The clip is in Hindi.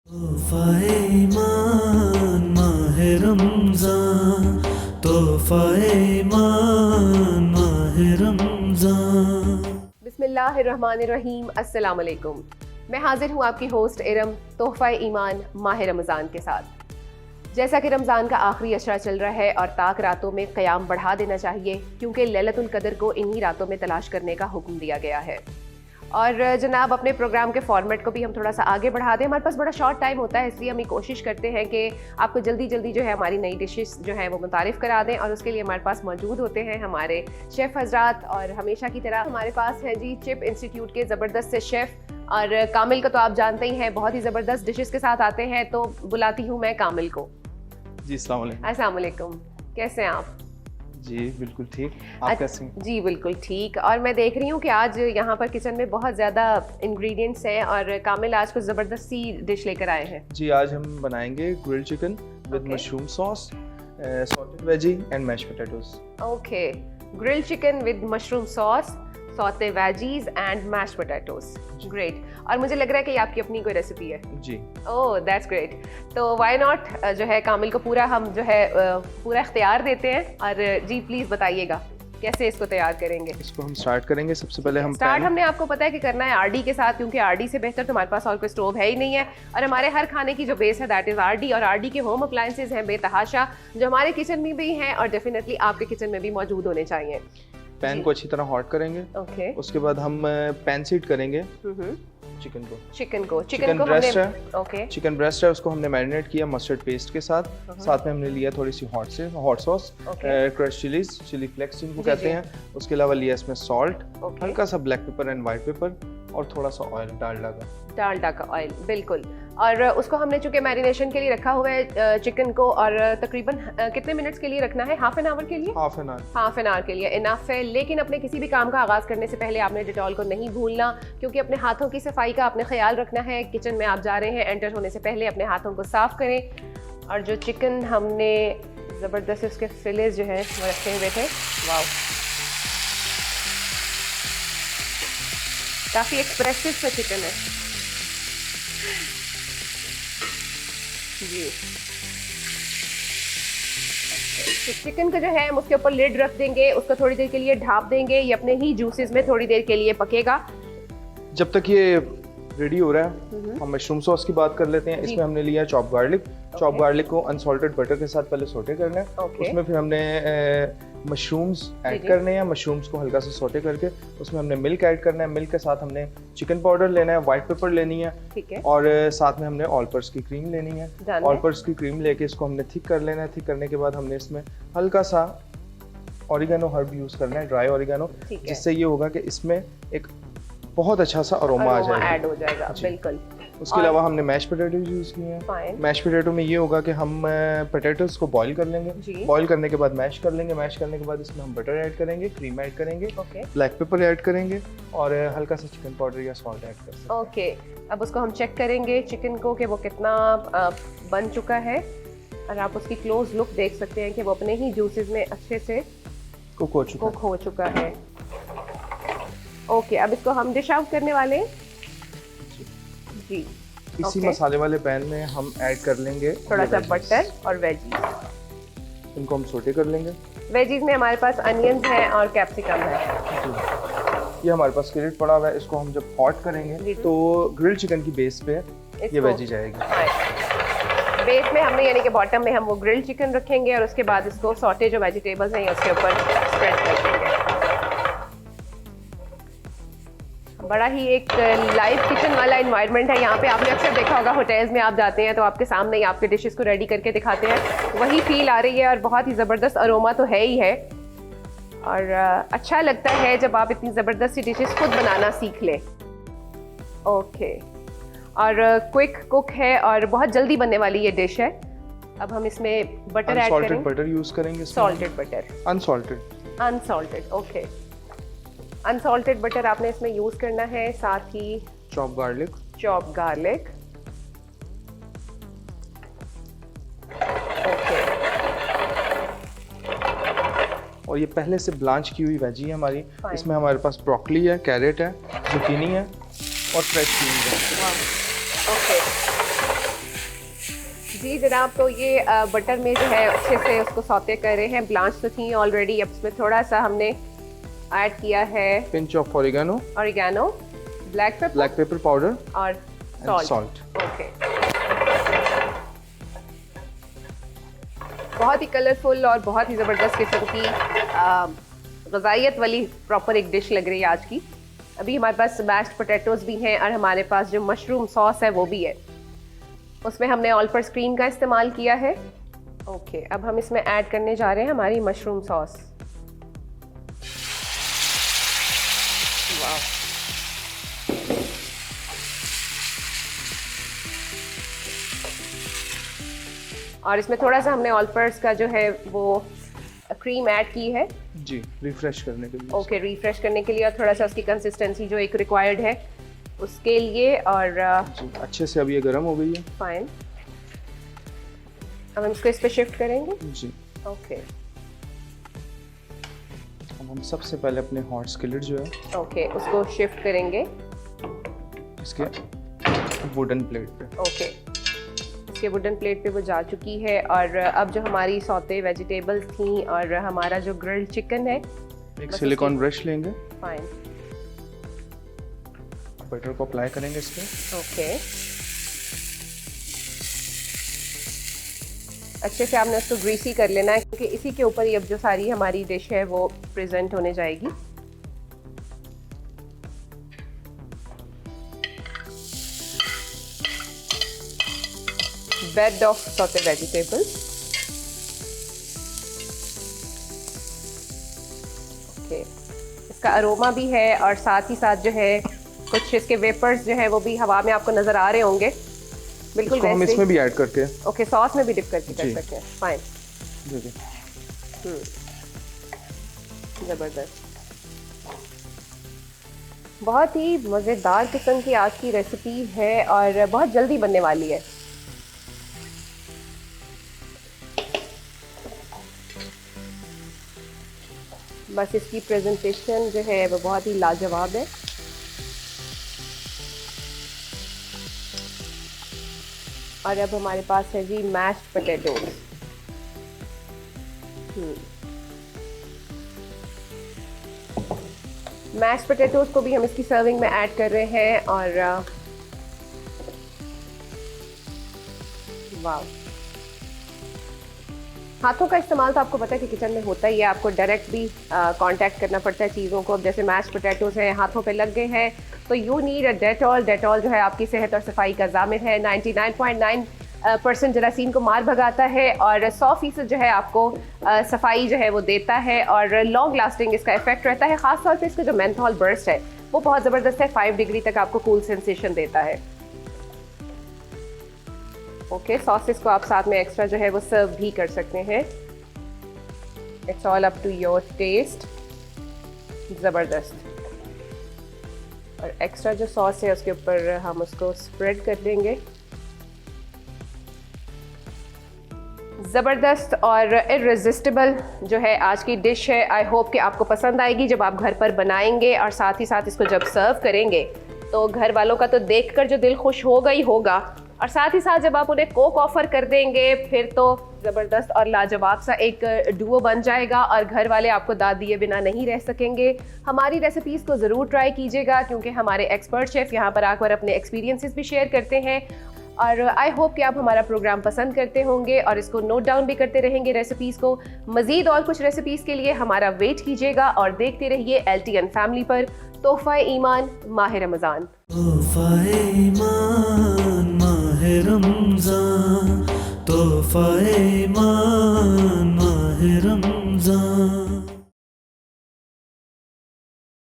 तोहफ़ा ईमान माह रमज़ान, तोहफ़ा ईमान माह रमज़ान। बिस्मिल्लाहिर्रहमानिर्रहीम, अस्सलाम वालेकुम। मैं हाजिर हूँ आपकी होस्ट इरम तोहफ़ा ईमान माह रमज़ान के साथ। जैसा कि रमज़ान का आखिरी अशरा चल रहा है और ताक रातों में क़याम बढ़ा देना चाहिए, क्योंकि लैलतुल क़द्र को इन्हीं रातों में तलाश करने का हुक्म दिया गया है। और जनाब, अपने प्रोग्राम के फॉर्मेट को भी हम थोड़ा सा आगे बढ़ा दें। हमारे पास बड़ा शॉर्ट टाइम होता है, इसलिए हम ये कोशिश करते हैं कि आपको जल्दी जल्दी जो है हमारी नई डिशेस जो है वो मुतारिफ़ करा दें, और उसके लिए हमारे पास मौजूद होते हैं हमारे शेफ़ हज़रात। और हमेशा की तरह हमारे पास है जी चिप इंस्टीट्यूट के ज़बरदस्त से शेफ़, और कामिल को तो आप जानते ही हैं, बहुत ही ज़बरदस्त डिशेस के साथ आते हैं। तो बुलाती हूँ मैं कामिल को। जी अस्सलाम वालेकुम। अस्सलाम वालेकुम, कैसे हैं आप? जी बिल्कुल ठीक, आप कैसे हैं? जी बिल्कुल ठीक। और मैं देख रही हूँ कि आज यहाँ पर किचन में बहुत ज़्यादा इंग्रेडिएंट्स हैं, और कामिल आज कुछ ज़बरदस्त सी डिश लेकर आए हैं। जी आज हम बनाएंगे grilled chicken with mushroom sauce, sauteed veggie and mashed potatoes. Okay, grilled chicken with mushroom sauce, saute veggies and mashed potatoes. Great. और मुझे लग रहा है कि ये आपकी अपनी कोई रेसिपी है। जी। Oh that's great. तो व्हाई नॉट जो है कामिल को पूरा हम जो है पूरा इख्तियार देते हैं। और जी प्लीज़ बताइएगा कैसे इसको तैयार करेंगे। इसको हम स्टार्ट करेंगे। सबसे पहले हम स्टार्ट हमने आपको पता है कि करना है आरडी के साथ, क्योंकि आरडी से बेहतर तो हमारे पास और कोई स्टोव है ही नहीं है। और हमारे हर खाने की जो बेस है दैट इज़ आरडी, और आरडी के होम अप्लायंसेज हैं बेतहाशा, जो हमारे किचन में भी हैं और डेफिनेटली आपके किचन में भी मौजूद होने चाहिए। पैन को अच्छी तरह हॉट करेंगे। ओके। उसके बाद हम पैन सीट करेंगे चिकन को। चिकन ब्रेस्ट है। ओके। चिकन ब्रेस्ट है, उसको हमने मैरिनेट किया मस्टर्ड पेस्ट के साथ। साथ में हमने लिया थोड़ी सी hot sauce, crush chillies, chilli flakes जिनको कहते हैं। उसके अलावा लिया इसमें सॉल्ट, हल्का सा black pepper and white paper, और थोड़ा सा ऑयल, डालडा का ऑयल। बिल्कुल। और उसको हमने चूंकि मैरिनेशन के लिए रखा हुआ है चिकन को, और तकरीबन कितने मिनट्स के लिए रखना है? हाफ एन आवर के लिए। हाफ एन आवर के लिए इनफ है। लेकिन अपने किसी भी काम का आगाज करने से पहले आपने डिटॉल को नहीं भूलना, क्योंकि अपने हाथों की सफाई का आपने ख्याल रखना है। किचन में आप जा रहे हैं, एंटर होने से पहले अपने हाथों को साफ करें। और जो चिकन हमने ज़बरदस्त उसके फिलेस जो है वो रखे हुए थे, वाओ, काफ़ी एक्सप्रेसिव सा चिकन है जी। तो चिकन का जो है हम उसके ऊपर लिड रख देंगे, उसको थोड़ी देर के लिए ढाँप देंगे। ये अपने ही जूसेस में थोड़ी देर के लिए पकेगा। जब तक ये रेडी हो रहा है हम मशरूम सॉस की बात कर लेते हैं। इसमें हमने लिया चॉप गार्लिक। चॉप गार्लिक को अनसॉल्टेड बटर के साथ पहले सोटे करना है। उसमें फिर हमने मशरूम्स ऐड करने हैं। मशरूम्स को हल्का सा सोटे करके उसमें हमने मिल्क ऐड करना है। मिल्क के साथ हमने चिकन पाउडर लेना है, व्हाइट पेपर लेनी है, और साथ में हमने ऑल पर्पस की क्रीम लेनी है। ऑल पर्पस की क्रीम लेके इसको हमने थिक कर लेना है। थिक करने के बाद हमने इसमें हल्का सा ऑरिगेनो हर्ब यूज करना है, ड्राई ऑरिगेनो, जिससे ये होगा कि इसमें एक बहुत अच्छा सा अरोमा आ जाएगा, ऐड हो जाएगा। बिल्कुल। उसके अलावा हमने मैश पोटैटो यूज किए हैं। मैश पोटैटो में ये होगा कि हम पोटैटोज को बॉईल कर लेंगे। बॉईल करने के बाद मैश कर लेंगे। मैश करने के बाद इसमें हम बटर ऐड करेंगे, क्रीम ऐड करेंगे, ब्लैक पेपर ऐड करेंगे, और हल्का सा चिकन पाउडर या सॉल्ट ऐड कर सकते हैं। ओके। अब उसको हम चेक करेंगे चिकन को कि वो कितना बन चुका है, और आप उसकी क्लोज लुक देख सकते हैं कि वो अपने ही जूसेस में अच्छे से कुक हो चुका है। ओके, अब इसको हम डिश आउट करने वाले हैं जी। इसी मसाले वाले पैन में हम ऐड कर लेंगे थोड़ा सा बटर और वेजीज। इनको हम सोटे कर लेंगे। वेजीज में हमारे पास अनियंस हैं और कैप्सिकम है। ये हमारे पास स्किलेट पड़ा हुआ है। इसको हम जब हॉट करेंगे तो ग्रिल्ड चिकन की बेस पे ये वेजी जाएगी। बेस में हमने यानी कि बॉटम में हम वो ग्रिल्ड चिकन रखेंगे, और उसके बाद इसको सॉटे जो वेजिटेबल्स हैं उसके ऊपर स्प्रेड कर देंगे। बड़ा ही एक लाइव किचन वाला एनवायरनमेंट है यहाँ पे। आपने अक्सर देखा होगा होटल्स में आप जाते हैं तो आपके सामने ही आपके डिशेस को रेडी करके दिखाते हैं, वही फील आ रही है। और बहुत ही ज़बरदस्त अरोमा तो है ही है, और अच्छा लगता है जब आप इतनी ज़बरदस्त सी डिशेस खुद बनाना सीख लें। ओके, और क्विक कुक है और बहुत जल्दी बनने वाली ये डिश है। अब हम इसमें बटर ऐड करेंगे। बटर यूज करेंगे। Salted butter, unsalted. Okay, unsalted butter आपने इसमें यूज करना है। साथ ही चॉप गार्लिक। ओके। और ये पहले से ब्लांच की हुई वेजी है हमारी। इसमें हमारे पास ब्रोकली है, कैरेट है, जुकीनी है और फ्रेश बीन्स है। ओके। जी जनाब, तो ये बटर में जो है अच्छे से उसको सौते कर रहे हैं। ब्लांच तो थी ऑलरेडी, अब इसमें थोड़ा सा हमने ऐड किया है pinch of oregano, black pepper powder और सॉल्ट। ओके, बहुत ही कलरफुल और बहुत ही ज़बरदस्त किस्म की ग़ज़ाइयत वाली प्रॉपर एक डिश लग रही है आज की। अभी हमारे पास मैश्ड पोटैटोज़ भी हैं और हमारे पास जो मशरूम सॉस है वो भी है। उसमें हमने ऑल पर्पस क्रीम का इस्तेमाल किया है। ओके, अब हम इसमें ऐड करने जा रहे हैं हमारी मशरूम सॉस। वाह, और इसमें थोड़ा सा हमने ऑल पर्पस का जो है वो क्रीम ऐड की है जी, रिफ्रेश करने के लिए। ओके, रिफ्रेश करने के लिए और थोड़ा सा उसकी कंसिस्टेंसी जो एक रिक्वायर्ड है उसके लिए। और जी, अच्छे से अब ये गर्म हो गई है। फाइन, अब हम इसको इस पे शिफ्ट करेंगे। जी ओके, अब हम सबसे पहले अपने हॉट स्किलेट जो है ओके उसको शिफ्ट करेंगे इसके वुडन प्लेट पे। ओके, इसके वुडन प्लेट पे वो जा चुकी है। और अब जो हमारी सौते वेजिटेबल्स थी और हमारा जो ग्रिल्ड चिकन है, एक सिलिकॉन ब्रश लेंगे, फाइन, बटर को अप्लाई करेंगे इस पे। ओके, अच्छे से आपने उसको ग्रीसी कर लेना है क्योंकि इसी के ऊपर ही अब जो सारी हमारी डिश है वो प्रेजेंट होने जाएगी। Bed of saute vegetables. Okay, इसका अरोमा भी है और साथ ही साथ जो है कुछ इसके वेपर्स जो है वो भी हवा में आपको नजर आ रहे होंगे। बिल्कुल हम वैसे इसमें भी ऐड करके ओके, सॉस में भी डिप करके कर सकते हैं। फाइन, जबरदस्त, बहुत ही मज़ेदार किस्म की आज की रेसिपी है और बहुत जल्दी बनने वाली है। बस इसकी प्रेजेंटेशन जो है वो बहुत ही लाजवाब है। और अब हमारे पास है जी मैश्ड पोटैटोज। मैश्ड पोटैटोज को भी हम इसकी सर्विंग में ऐड कर रहे हैं। और वाह, हाथों का इस्तेमाल तो आपको पता है कि किचन में होता ही है, आपको डायरेक्ट भी कांटेक्ट करना पड़ता है चीज़ों को। अब जैसे मैश्ड पोटैटोज हैं, हाथों पे लग गए हैं तो you need a Dettol. Dettol जो है आपकी सेहत और सफाई का ज़ामिन है, 99.9% जरासीम को मार भगाता है और 100% जो है आपको सफाई जो है वो देता है और लॉन्ग लास्टिंग इसका इफेक्ट रहता है। ख़ासतौर पे इसका जो मेंथॉल बर्स्ट है वो बहुत ज़बरदस्त है, 5 डिग्री तक आपको कूल सेंसेशन देता है। ओके, सॉसेस को आप साथ में एक्स्ट्रा जो है वो सर्व भी कर सकते हैं। It's all up to your taste. ज़बरदस्त, और एक्स्ट्रा जो सॉस है उसके ऊपर हम उसको स्प्रेड कर देंगे। ज़बरदस्त और इररेसिस्टिबल जो है आज की डिश है। आई होप कि आपको पसंद आएगी जब आप घर पर बनाएंगे और साथ ही साथ इसको जब सर्व करेंगे तो घर वालों का तो देखकर जो दिल खुश होगा ही होगा, और साथ ही साथ जब आप उन्हें कोक ऑफर कर देंगे फिर तो ज़बरदस्त और लाजवाब सा एक डुओ बन जाएगा और घर वाले आपको दाद दिए बिना नहीं रह सकेंगे। हमारी रेसिपीज़ को ज़रूर ट्राई कीजिएगा क्योंकि हमारे एक्सपर्ट शेफ़ यहाँ पर आकर अपने एक्सपीरियंसेस भी शेयर करते हैं। और आई होप कि आप हमारा प्रोग्राम पसंद करते होंगे और इसको नोट डाउन भी करते रहेंगे रेसिपीज़ को। मज़ीद और कुछ रेसिपीज़ के लिए हमारा वेट कीजिएगा और देखते रहिए LTN फैमिली पर तोहफ़ा ईमान माह रमज़ान। तोहफ़ा ईमान माह रमज़ान, तोहफ़ा ईमान माह रमज़ान।